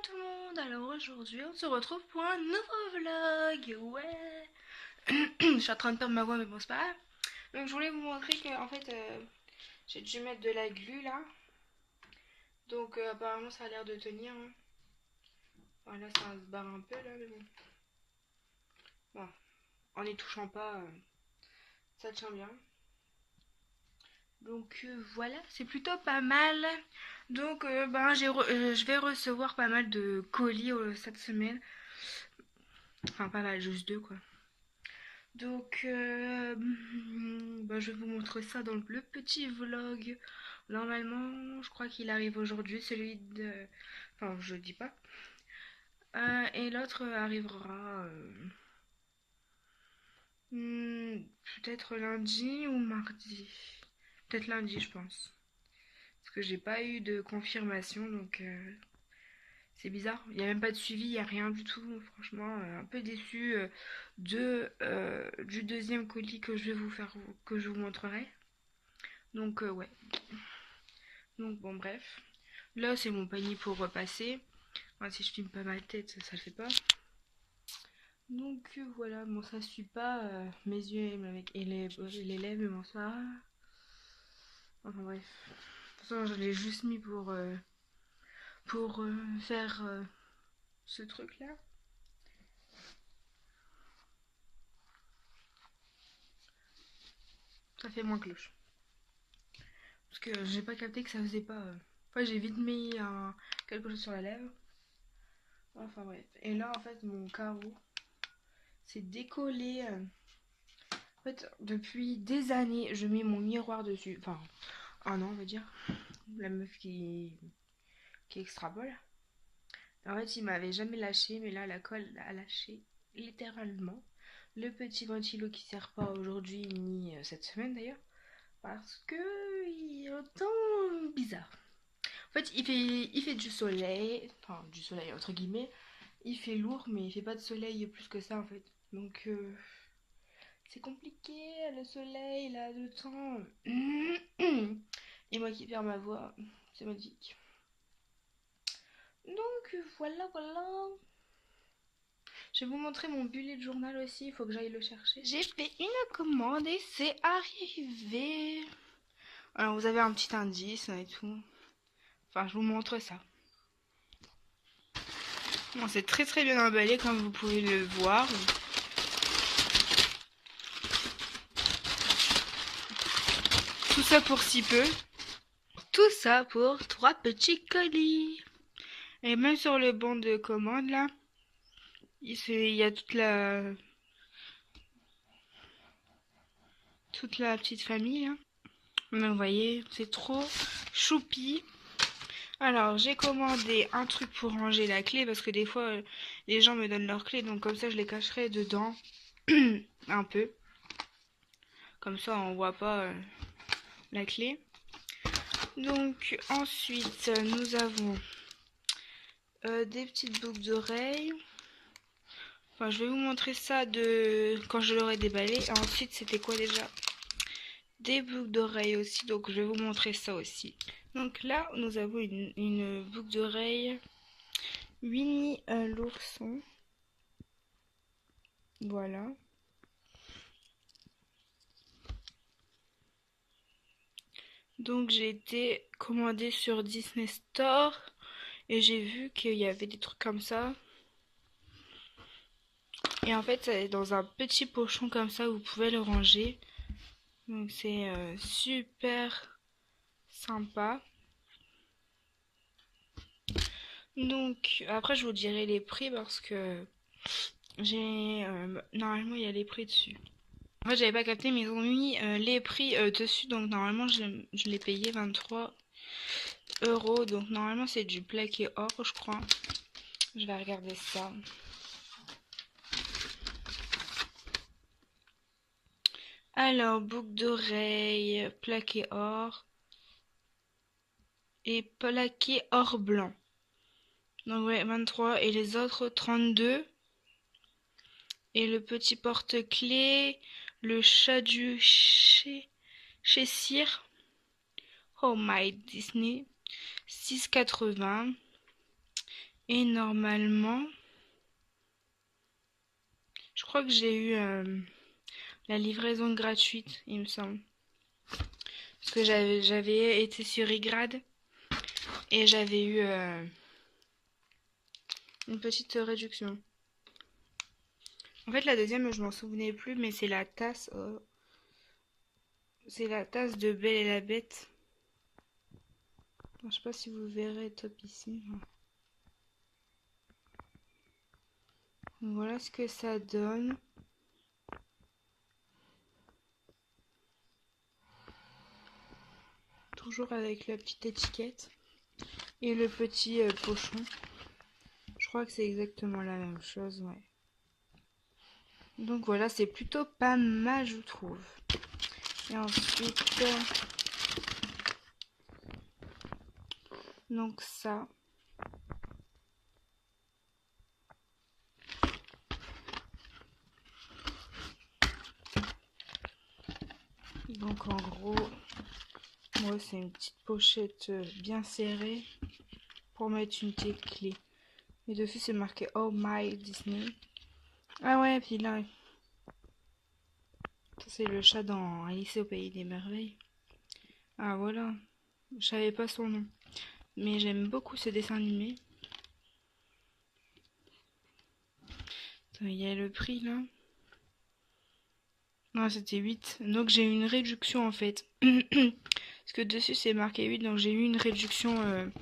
tout le monde, alors aujourd'hui on se retrouve pour un nouveau vlog, ouais. Je suis en train de perdre ma voix mais bon c'est pas grave. Donc je voulais vous montrer que en fait j'ai dû mettre de la glu là. Donc apparemment ça a l'air de tenir hein. Voilà, ça se barre un peu là mais bon. Bon, en n'y touchant pas ça tient bien. Donc voilà, c'est plutôt pas mal. Donc je vais recevoir pas mal de colis cette semaine. Enfin pas mal, juste deux quoi. Donc, je vais vous montrer ça dans le petit vlog. Normalement, je crois qu'il arrive aujourd'hui, celui de... Enfin, je dis pas. Et l'autre arrivera peut-être lundi ou mardi. Peut-être lundi, je pense. Parce que j'ai pas eu de confirmation, donc c'est bizarre. Il n'y a même pas de suivi, il n'y a rien du tout. Franchement, un peu déçu du deuxième colis que je vais vous faire, que je vous montrerai. Donc ouais. Donc bon bref. Là c'est mon panier pour repasser. Enfin, si je filme pas ma tête, ça le fait pas. Donc voilà, bon ça suit pas mes yeux et les lèvres, mais bon ça. Enfin bref. De toute façon je l'ai juste mis pour faire ce truc là. Ça fait moins cloche. Parce que j'ai pas capté que ça faisait pas. Enfin, j'ai vite mis quelque chose sur la lèvre. Enfin bref. Et là en fait mon carreau s'est décollé. En fait, depuis des années, je mets mon miroir dessus. Enfin, un an, on va dire. La meuf qui extrapole. En fait, il m'avait jamais lâché, mais là, la colle a lâché littéralement. Le petit ventilo qui sert pas aujourd'hui ni cette semaine d'ailleurs. Parce que il est autant bizarre. En fait, il fait du soleil. Enfin, du soleil entre guillemets. Il fait lourd, mais il fait pas de soleil plus que ça en fait. Donc, c'est compliqué, le soleil, là, le temps. Et moi qui perds ma voix, c'est magique. Donc voilà, voilà. Je vais vous montrer mon bullet journal aussi, il faut que j'aille le chercher. J'ai fait une commande et c'est arrivé. Alors vous avez un petit indice et tout. Enfin, je vous montre ça. Bon, c'est très très bien emballé comme vous pouvez le voir. Tout ça pour si peu. Tout ça pour 3 petits colis. Et même sur le banc de commande là, il y a toute la petite famille là. Mais vous voyez, c'est trop choupi. Alors j'ai commandé un truc pour ranger la clé parce que des fois les gens me donnent leur clé, donc comme ça je les cacherai dedans un peu. Comme ça on voit pas la clé. Donc ensuite nous avons des petites boucles d'oreilles. Enfin, je vais vous montrer ça de quand je l'aurai déballé. Et ensuite, c'était quoi déjà? Des boucles d'oreilles aussi. Donc, je vais vous montrer ça aussi. Donc là, nous avons une boucle d'oreille Winnie l'ourson. Voilà. Donc, j'ai été commandée sur Disney Store. Et j'ai vu qu'il y avait des trucs comme ça. Et en fait, c'est dans un petit pochon comme ça, vous pouvez le ranger. Donc, c'est super sympa. Donc après je vous dirai les prix parce que j'ai normalement il y a les prix dessus. En fait j'avais pas capté mais ils ont mis les prix dessus donc normalement je l'ai payé 23 € donc normalement c'est du plaqué or je crois. Je vais regarder ça. Alors boucle d'oreille plaqué or et plaqué or blanc. Donc ouais 23 et les autres 32. Et le petit porte-clés, le chat du chez Cire, Oh My Disney, 6,80. Et normalement, je crois que j'ai eu la livraison gratuite, il me semble. Parce que j'avais été sur iGrad et j'avais eu une petite réduction. En fait, la deuxième, je m'en souvenais plus, mais c'est la tasse. C'est la tasse de Belle et la Bête. Je sais pas si vous verrez top ici. Voilà ce que ça donne. Toujours avec la petite étiquette. Et le petit pochon. Je crois que c'est exactement la même chose, ouais. Donc voilà, c'est plutôt pas mal, je trouve. Et ensuite, donc ça. Donc en gros, moi c'est une petite pochette bien serrée pour mettre une petite clé. Et dessus c'est marqué Oh My Disney. Ah ouais, puis là, ça c'est le chat dans Alice au Pays des Merveilles. Ah voilà, je savais pas son nom. Mais j'aime beaucoup ce dessin animé. Attends, il y a le prix là. Non, c'était 8. Donc j'ai eu une réduction en fait. Parce que dessus c'est marqué 8, donc j'ai eu une réduction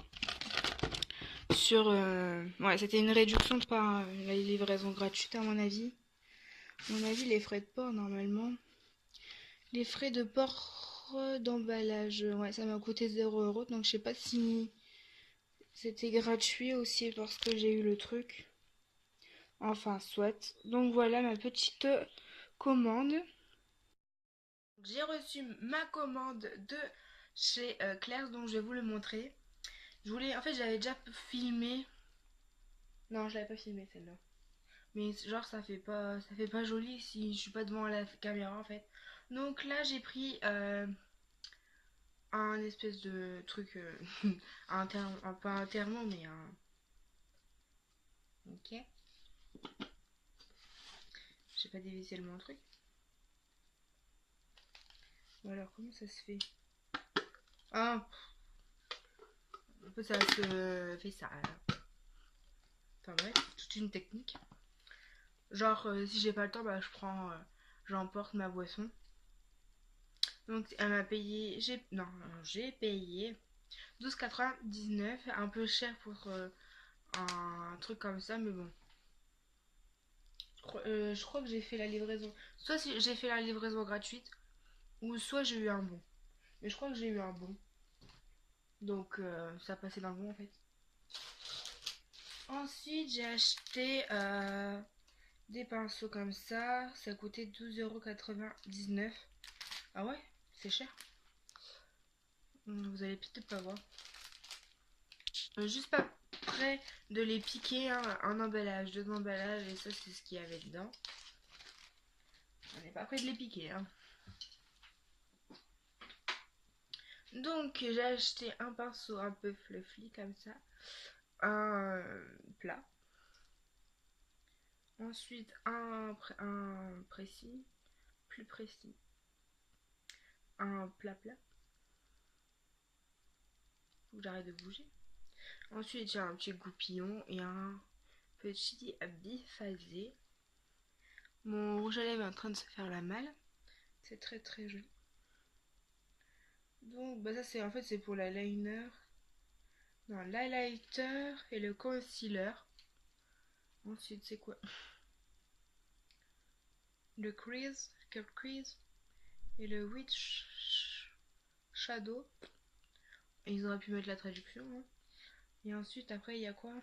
sur... Ouais, c'était une réduction par la livraison gratuite à mon avis. À mon avis, les frais de port normalement. Les frais de port d'emballage, ouais, ça m'a coûté 0 €. Donc je sais pas si c'était gratuit aussi parce que j'ai eu le truc. Enfin, soit. Donc voilà ma petite commande. J'ai reçu ma commande de chez Claire's, donc je vais vous le montrer. En fait, j'avais déjà filmé. Non, je l'avais pas filmé celle-là. Mais genre, ça fait pas joli si je suis pas devant la caméra en fait. Donc là, j'ai pris un espèce de truc, pas un thermo, mais un. Ok. J'ai pas dévissé mon truc. Ou alors, comment ça se fait? Ah, un peu ça se fait ça. Enfin bref, toute une technique. Genre, si j'ai pas le temps, bah je prends, j'emporte ma boisson. Donc elle m'a payé, non, j'ai payé 12,99, un peu cher pour un truc comme ça, mais bon. Je crois que j'ai fait la livraison. Soit si j'ai fait la livraison gratuite, ou soit j'ai eu un bon. Mais je crois que j'ai eu un bon. Donc ça a passé dans le bon en fait. Ensuite, j'ai acheté des pinceaux comme ça. Ça coûtait 12,99 €. Ah ouais, c'est cher. Vous allez peut-être pas voir. Juste pas près de les piquer, hein, un emballage, deux emballages, et ça c'est ce qu'il y avait dedans. On n'est pas près de les piquer, hein. Donc j'ai acheté un pinceau un peu fluffy comme ça, un plat. Ensuite un précis, plus précis, un plat plat. Faut que j'arrête de bouger. Ensuite j'ai un petit goupillon et un petit biphasé. Mon rouge à lèvres est en train de se faire la malle. C'est très très joli. Donc bah ça c'est en fait c'est pour la liner. Non, l'highlighter et le concealer. Ensuite c'est quoi? Le crease, curl crease et le witch shadow. Et ils auraient pu mettre la traduction, hein. Et ensuite après il y a quoi?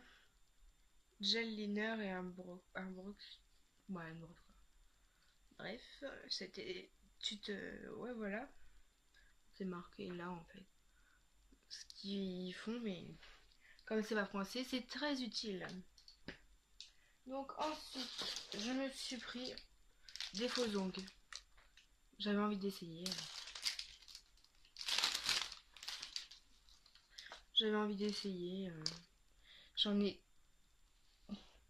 Gel liner et un brox. Ouais, une brox. Bref, c'était. Ouais, voilà. C'est marqué là en fait. Ce qu'ils font, mais comme c'est pas français, c'est très utile. Donc ensuite, je me suis pris des faux ongles. J'avais envie d'essayer. J'avais envie d'essayer. J'en ai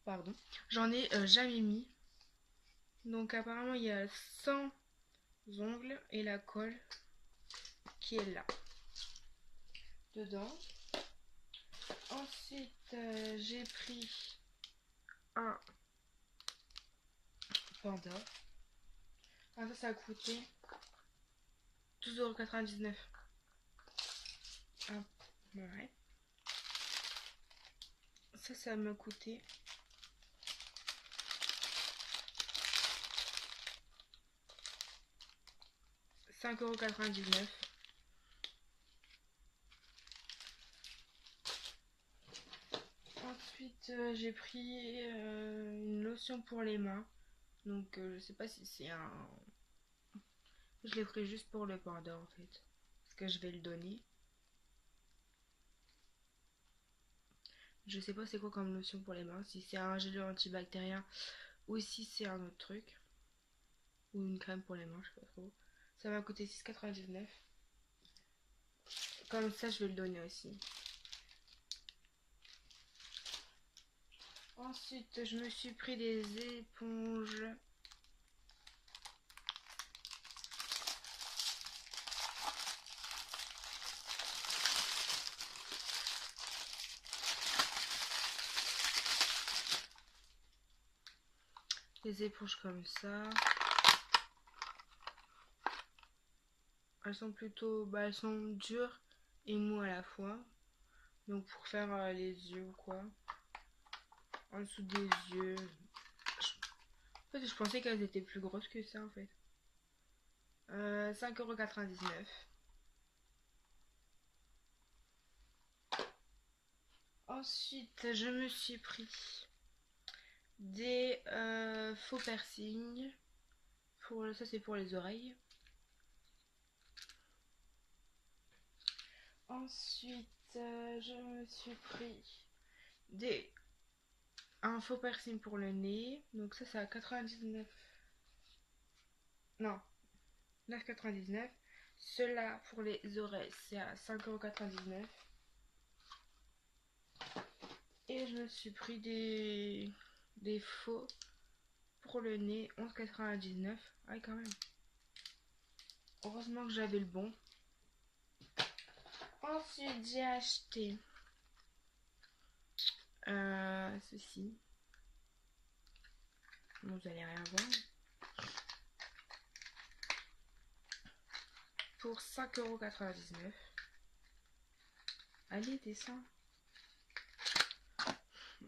pardon. J'en ai jamais mis. Donc apparemment il y a 100 ongles et la colle qui est là dedans. Ensuite j'ai pris un panda. Ah, ça a coûté 12,99 €. Ah, ouais. Ça m'a coûté 5,99 €. Ensuite, j'ai pris une lotion pour les mains. Donc, je sais pas si c'est un... Je l'ai pris juste pour le panda en fait. Parce que je vais le donner. Je sais pas c'est quoi comme lotion pour les mains. Si c'est un gel antibactérien ou si c'est un autre truc. Ou une crème pour les mains, je sais pas trop. Ça m'a coûté 6,99 €. Comme ça, je vais le donner aussi. Ensuite, je me suis pris des éponges. Des éponges comme ça. Elles sont plutôt... Bah, elles sont dures et mous à la fois. Donc pour faire les yeux ou quoi. En dessous des yeux. En fait, je pensais qu'elles étaient plus grosses que ça en fait. 5,99 €. Ensuite, je me suis pris des faux piercings. Ça, c'est pour les oreilles. Ensuite, je me suis pris un faux piercing pour le nez. Donc ça, c'est à 99. Non, 9,99 €. Ceux-là pour les oreilles, c'est à 5,99 €. Et je me suis pris des faux pour le nez, 11,99 €. Ah, quand même. Heureusement que j'avais le bon. Ensuite, j'ai acheté ceci. Bon, vous allez rien voir. Pour 5,99 €. Allez, descends.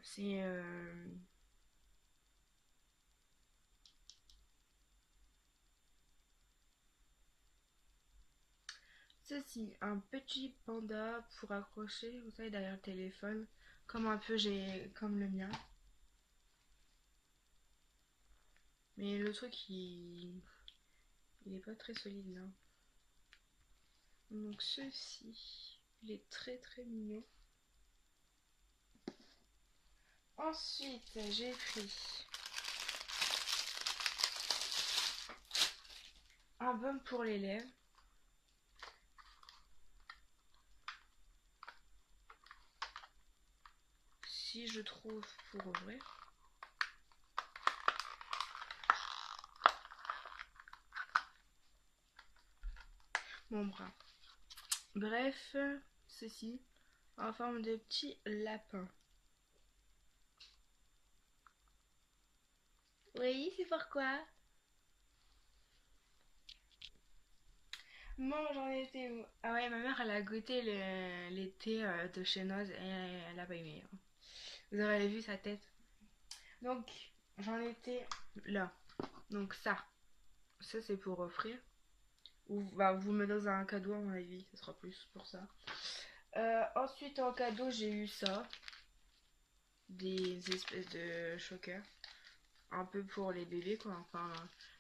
C'est ceci, un petit panda pour accrocher, vous savez, derrière le téléphone, comme un peu comme le mien. Mais le truc, il est pas très solide là. Donc ceci, il est très très mignon. Ensuite, j'ai pris un baume pour les lèvres. Si je trouve pour ouvrir. Mon bras. Bref, ceci en forme de petit lapin. Oui, c'est pourquoi. Moi, j'en étais où? Ah ouais, ma mère, elle a goûté les thés de chez Noz et elle a pas aimé, hein. Vous aurez vu sa tête. Donc, j'en étais là. Donc ça c'est pour offrir. Ou bah, vous me donnez un cadeau à mon avis, ce sera plus pour ça. Ensuite, en cadeau, j'ai eu ça. Des espèces de chokers. Un peu pour les bébés, quoi. Enfin,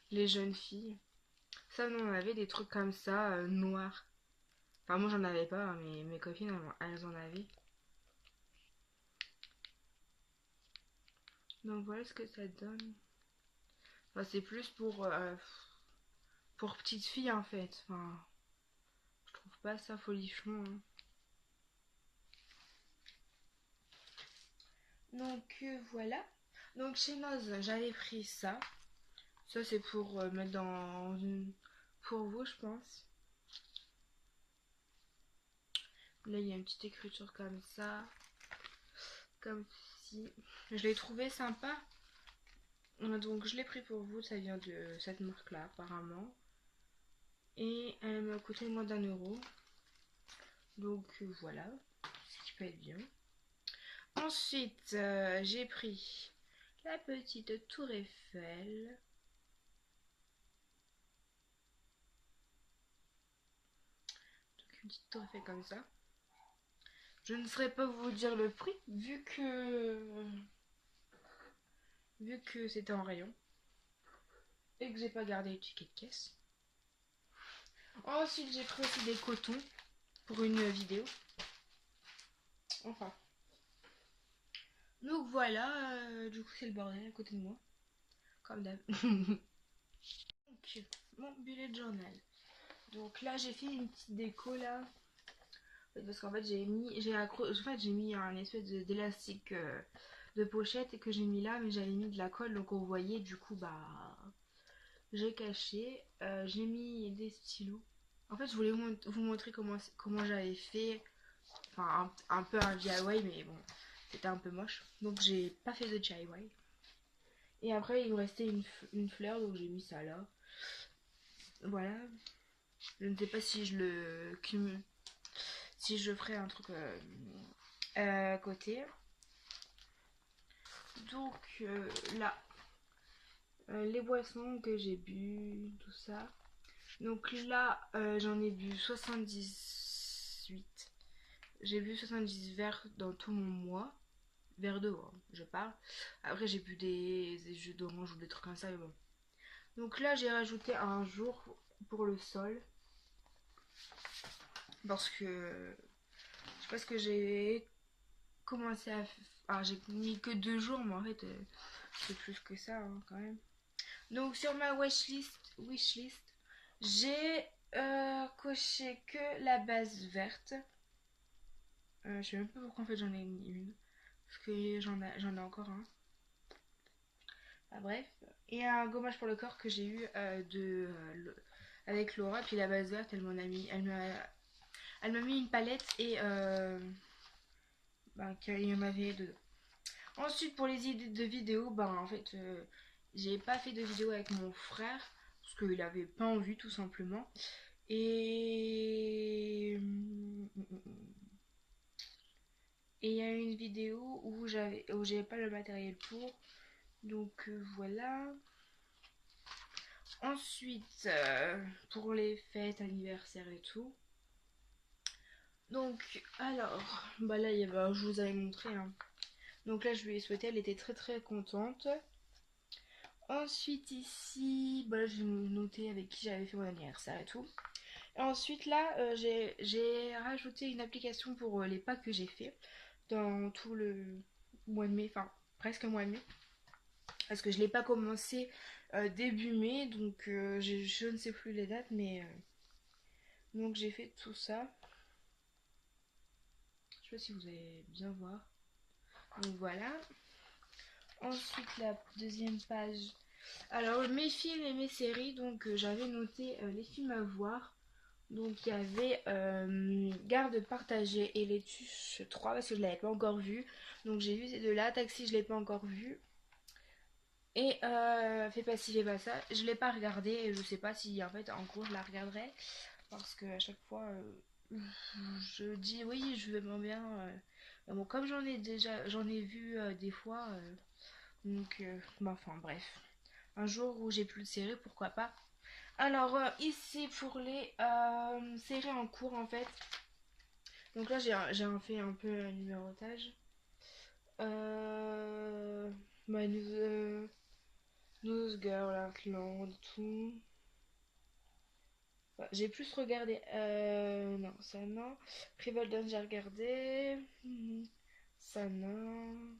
les jeunes filles. Ça, nous, on avait des trucs comme ça, noirs. Enfin, moi, j'en avais pas, mais mes copines, elles en avaient. Donc, voilà ce que ça donne. Enfin, c'est plus pour petites filles, en fait. Enfin, je trouve pas ça folichon, hein. Donc, voilà. Donc chez Noz, j'avais pris ça. Ça c'est pour mettre dans une... Pour vous je pense. Là il y a une petite écriture comme ça. Comme si... Je l'ai trouvé sympa. Donc je l'ai pris pour vous. Ça vient de cette marque là apparemment. Et elle m'a coûté moins d'1 euro. Donc voilà. Ce qui peut être bien. Ensuite j'ai pris la petite tour Eiffel. Une petite tour Eiffel comme ça. Je ne saurais pas vous dire le prix vu que c'était en rayon et que j'ai pas gardé les tickets de caisse. Ensuite j'ai pris aussi des cotons pour une vidéo. Enfin. Donc voilà, du coup c'est le bordel à côté de moi. Comme d'hab. Donc mon bullet journal. Donc là j'ai fait une petite déco là. Parce qu'en fait j'ai mis un espèce d'élastique de pochette que j'ai mis là, mais j'avais mis de la colle donc on voyait, du coup bah j'ai caché. J'ai mis des stylos. En fait je voulais vous montrer comment j'avais fait. Enfin un peu un DIY, mais bon c'était un peu moche, donc j'ai pas fait de DIY. Et après il me restait une fleur, donc j'ai mis ça là. Voilà. Je ne sais pas si je le cumule, si je ferai un truc à côté. Donc là, les boissons que j'ai bu, tout ça. Donc là, j'en ai bu 78. J'ai bu 70 verres dans tout mon mois. Verres d'eau, hein, je parle. Après, j'ai bu des jus d'orange ou des trucs comme ça, mais bon. Donc là, j'ai rajouté un jour pour le sol. Parce que je sais pas ce que j'ai commencé à... Alors, j'ai mis que 2 jours, mais en fait, c'est plus que ça, hein, quand même. Donc sur ma wishlist, j'ai coché que la base verte. Je sais même pas pourquoi en fait j'en ai mis une. Parce que j'en ai encore un. Ah, bref. Et un gommage pour le corps que j'ai eu avec Laura. Puis la base verte, elle m'en a mis. Elle m'a mis une palette et qu'il y en avait dedans. Ensuite pour les idées de vidéos, en fait j'ai pas fait de vidéo avec mon frère. Parce qu'il avait pas envie tout simplement. Et il y a une vidéo où j'avais pas le matériel pour. Donc voilà. Ensuite, pour les fêtes, anniversaires et tout. Donc, alors, là, je vous avais montré. Hein. Donc là, je lui ai souhaité, elle était très très contente. Ensuite, ici, là, j'ai noté avec qui j'avais fait mon anniversaire et tout. Et ensuite, là, j'ai rajouté une application pour les packs que j'ai fait dans tout le mois de mai, enfin presque mois de mai. Parce que je l'ai pas commencé début mai, donc je ne sais plus les dates, mais donc j'ai fait tout ça. Je sais pas si vous allez bien voir. Donc voilà. Ensuite la deuxième page. Alors mes films et mes séries, donc j'avais noté les films à voir. Donc il y avait Garde partagée et Les Tuches 3 parce que je l'avais pas encore vu. Donc j'ai vu ces deux-là. Taxi je l'ai pas encore vu. Et Fais pas ci, fais pas ça. Je l'ai pas regardé et je sais pas si en fait en gros je la regarderai. Parce que à chaque fois je dis oui je vais bien. Bon comme j'en ai vu des fois. Donc enfin bref. Un jour où j'ai plus de séries, pourquoi pas. Alors ici pour les séries en cours en fait. Donc là fait un peu un numérotage. News Girl, Outland, tout. J'ai plus regardé. Non, ça non. Riverdale, j'ai regardé. Ça non.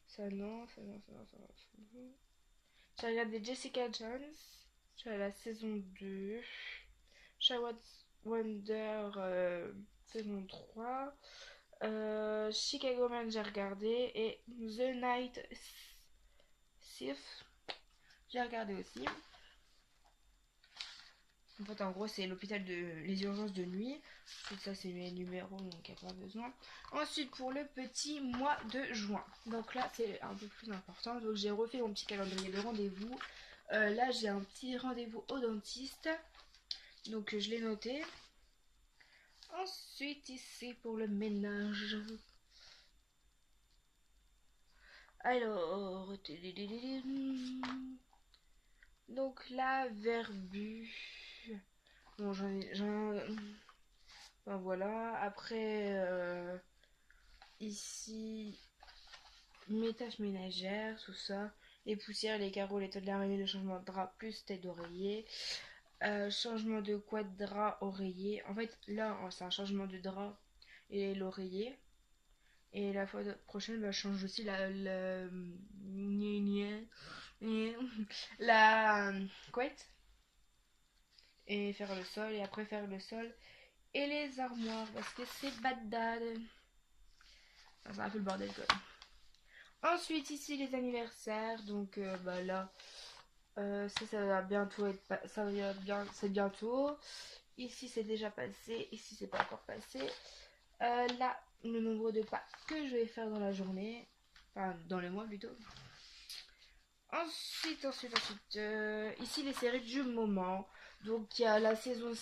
Ça non, ça non, ça non, ça non. Ça non. J'ai regardé Jessica Jones. J'ai la saison 2. Shadow Wonder, saison 3. Chicago Man, j'ai regardé. Et The Night Sif. J'ai regardé aussi. En fait, en gros, c'est l'hôpital de les urgences de nuit. Ensuite, ça, c'est mes numéros, donc il n'y a pas besoin. Ensuite, pour le petit mois de juin. Donc là, c'est un peu plus important. Donc, j'ai refait mon petit calendrier de rendez-vous. Là, j'ai un petit rendez-vous au dentiste. Donc, je l'ai noté. Ensuite, ici, pour le ménage. Alors, donc là, verbu. Bon, enfin, voilà. Après, ici, mes tâches ménagères, tout ça. Les poussières, les carreaux, les taux de l'araignée, le changement de drap plus tête d'oreiller. Changement de quoi de drap, oreiller. En fait, là, c'est un changement de drap et l'oreiller. Et la fois prochaine, bah, je change aussi la couette. Et faire le sol. Et après faire le sol. Et les armoires. Parce que c'est badad. Enfin, c'est un peu le bordel quoi. Ensuite, ici, les anniversaires. Donc, bah là. Ça va bientôt être. Ça va bien. C'est bientôt. Ici, c'est déjà passé. Ici, c'est pas encore passé. Là, le nombre de pas que je vais faire dans la journée. Enfin, dans le mois plutôt. Ensuite, ici les séries du moment. Donc il y a la saison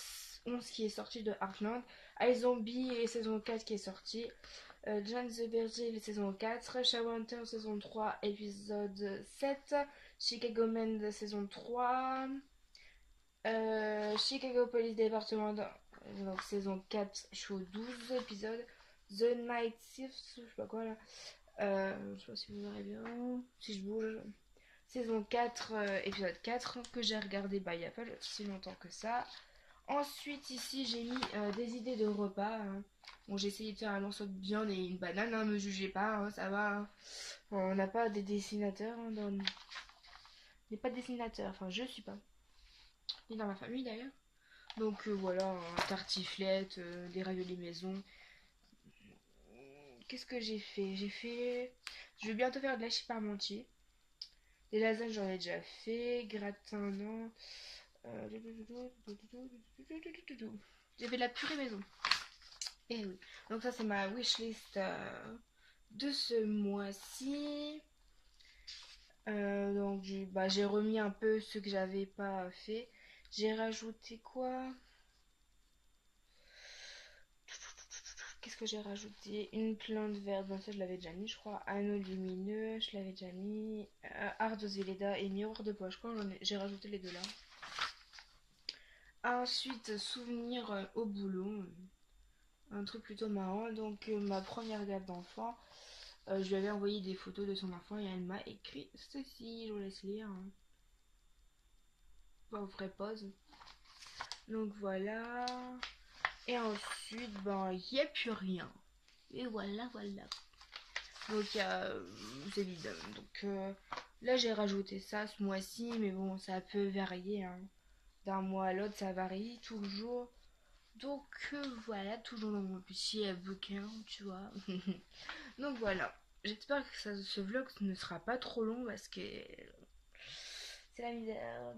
11 qui est sortie de Heartland, iZombie et saison 4 qui est sortie, John the Virgin saison 4, Shadowhunter saison 3 épisode 7, Chicago Men saison 3, Chicago Police Department donc saison 4, je suis au 12 épisodes, The Night Shift, je sais pas quoi là, je sais pas si vous verrez bien, si je bouge. Saison 4, épisode 4, que j'ai regardé bah, il n'y a pas si longtemps que ça. Ensuite, ici, j'ai mis des idées de repas. Hein. Bon, j'ai essayé de faire un morceau de viande et une banane, hein, me jugez pas, hein, ça va. Hein. Bon, on n'a pas des dessinateurs. Hein, on n'est pas dessinateur, enfin, je suis pas. Ni dans ma famille d'ailleurs. Donc voilà, un tartiflette, des raviolis maison. Qu'est-ce que j'ai fait? Je vais bientôt faire de l'hachis parmentier. Les lasagnes, j'en ai déjà fait. Gratin, non. J'ai fait de la purée maison. Et oui. Donc ça, c'est ma wishlist de ce mois-ci. Donc j'ai remis un peu ce que j'avais pas fait. J'ai rajouté quoi? Qu'est-ce que j'ai rajouté? Une plante verte, bon ça je l'avais déjà mis je crois. Anneau lumineux, je l'avais déjà mis. Ardos Velleda et miroir de poche. Je crois que j'ai rajouté les deux là. Ensuite, souvenir au boulot. Un truc plutôt marrant. Donc ma première garde d'enfant, je lui avais envoyé des photos de son enfant et elle m'a écrit ceci. Je vous laisse lire. Hein. Bon, vraie pause. Donc voilà. Et ensuite, ben, il n'y a plus rien. Et voilà. Donc, c'est vide. Donc, là, j'ai rajouté ça ce mois-ci. Mais bon, ça peut varier. Hein. D'un mois à l'autre, ça varie toujours. Donc, voilà, toujours dans mon petit bouquin, tu vois. Donc, voilà. J'espère que ce vlog ne sera pas trop long parce que c'est la misère.